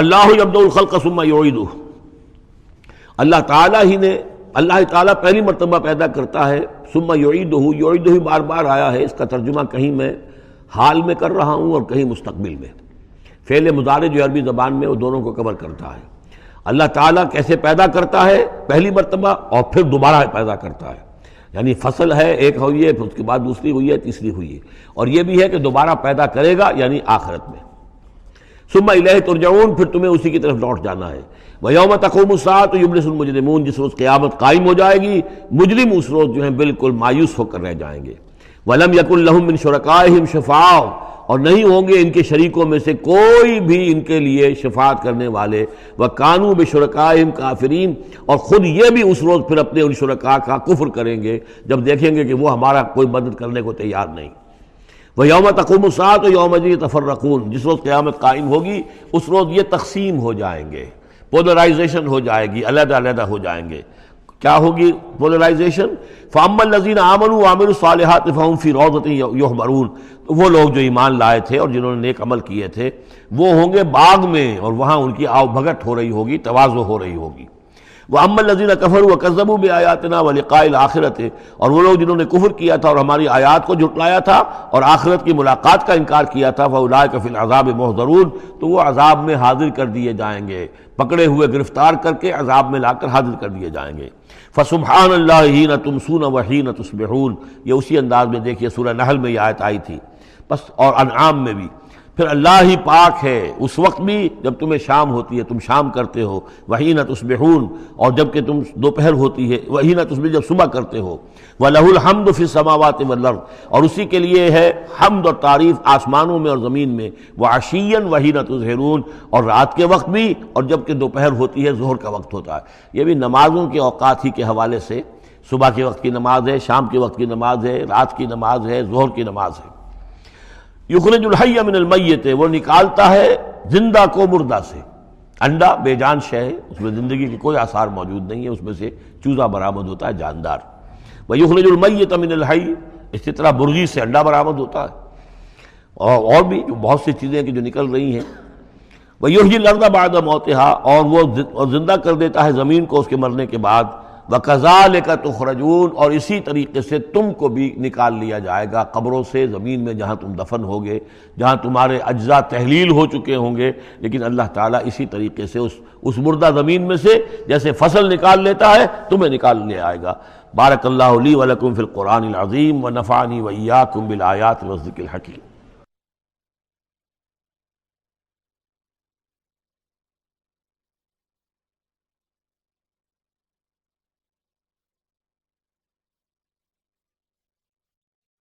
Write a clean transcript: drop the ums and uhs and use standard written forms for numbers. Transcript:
اللہ یبدأ الخلق ثم یعیدہ، اللہ تعالیٰ ہی نے، اللہ تعالیٰ پہلی مرتبہ پیدا کرتا ہے، ثم یعیدہ، یعیدہ بار بار آیا ہے، اس کا ترجمہ کہیں میں حال میں کر رہا ہوں اور کہیں مستقبل میں۔ فعل مضارع جو عربی زبان میں وہ دونوں کو کور کرتا ہے۔ اللہ تعالیٰ کیسے پیدا کرتا ہے؟ پہلی مرتبہ، اور پھر دوبارہ پیدا کرتا ہے، یعنی فصل ہے ایک ہوئی ہے، پھر اس کے بعد دوسری ہوئی ہے، تیسری ہوئی ہے، اور یہ بھی ہے کہ دوبارہ پیدا کرے گا یعنی آخرت میں۔ ثم الیہ ترجعون، پھر تمہیں اسی کی طرف لوٹ جانا ہے۔ ویوم تقوم الساعۃ یبلس المجرمون، جس روز قیامت قائم ہو جائے گی مجرم اس روز جو ہیں بالکل مایوس ہو کر رہ جائیں گے۔ ولم یکن لہم من شرکائہم شفاع، اور نہیں ہوں گے ان کے شریکوں میں سے کوئی بھی ان کے لیے شفاعت کرنے والے۔ وکانوا بشرکائہم کافرین، اور خود یہ بھی اس روز پھر اپنے ان شرکاء کا کفر کریں گے جب دیکھیں گے کہ وہ ہمارا کوئی مدد کرنے کو تیار نہیں۔ وَيَوْمَ تَقُومُ السَّاعَةُ يَوْمَئِذٍ يَتَفَرَّقُونَ، جس روز قیامت قائم ہوگی اس روز یہ تقسیم ہو جائیں گے، پولرائزیشن ہو جائے گی، علیحدہ علیحدہ ہو جائیں گے۔ کیا ہوگی پولرائزیشن؟ فَأَمَّا الَّذِينَ آمَنُوا وَعَمِلُوا الصَّالِحَاتِ فَهُمْ فِي رَوْضَةٍ يُحْبَرُونَ، تو وہ لوگ جو ایمان لائے تھے اور جنہوں نے نیک عمل کیے تھے وہ ہوں گے باغ میں، اور وہاں ان کی آؤ بھگت ہو رہی ہوگی، تواضع ہو رہی ہوگی۔ وَأَمَّا الَّذِينَ كَفَرُوا وَكَذَّبُوا بِآيَاتِنَا وَلِقَاءِ الْآخِرَةِ، اور وہ لوگ جنہوں نے کفر کیا تھا اور ہماری آیات کو جھٹلایا تھا اور آخرت کی ملاقات کا انکار کیا تھا، فَأُولَٰئِكَ فِي الْعَذَابِ مُحْضَرُونَ، تو وہ عذاب میں حاضر کر دیے جائیں گے، پکڑے ہوئے گرفتار کر کے عذاب میں لا کر حاضر کر دیے جائیں گے۔ فَسُبْحَانَ اللَّهِ حِينَ تُمْسُونَ وَحِينَ تُصْبِحُونَ، یہ اسی انداز میں دیکھیے سورہ نحل میں یہ آیت آئی تھی، بس اور انعام میں بھی۔ پھر اللہ ہی پاک ہے اس وقت بھی جب تمہیں شام ہوتی ہے، تم شام کرتے ہو، وحین تصبحون، اور جب کہ تم دوپہر ہوتی ہے، وحین تصبح جب صبح کرتے ہو، وَلَهُ الْحَمْدُ فِي السَّمَاوَاتِ وَالْأَرْضِ، اور اسی کے لیے ہے حمد اور تعریف آسمانوں میں اور زمین میں، وَعَشِيًّا وَحِينَ تُظْهِرُونَ، اور رات کے وقت بھی اور جب کہ دوپہر ہوتی ہے، ظہر کا وقت ہوتا ہے۔ یہ بھی نمازوں کے اوقات ہی کے حوالے سے، صبح کے وقت کی نماز ہے، شام کے وقت کی نماز ہے، رات کی نماز ہے، ظہر کی نماز ہے۔ یخرج الحی من المیت، وہ نکالتا ہے زندہ کو مردہ سے۔ انڈا بے جان شے ہے، اس میں زندگی کے کوئی آثار موجود نہیں ہے، اس میں سے چوزہ برآمد ہوتا ہے جاندار۔ ویخرج المیت من الحی، اسی طرح مرغی سے انڈا برآمد ہوتا ہے، اور بھی جو بہت سی چیزیں کہ جو نکل رہی ہیں۔ ویحیی الارض بعد موتہا، اور وہ زندہ کر دیتا ہے زمین کو اس کے مرنے کے بعد۔ وَكَذَلِكَ تُخْرَجُونَ، اور اسی طریقے سے تم کو بھی نکال لیا جائے گا قبروں سے، زمین میں جہاں تم دفن ہوگے، جہاں تمہارے اجزاء تحلیل ہو چکے ہوں گے، لیکن اللہ تعالیٰ اسی طریقے سے اس مردہ زمین میں سے جیسے فصل نکال لیتا ہے تمہیں نکال لے آئے گا۔ بارک اللہ لی ولکم فی القرآن العظیم ونفعنی وإیاکم بالآیات والذکر الحکیم۔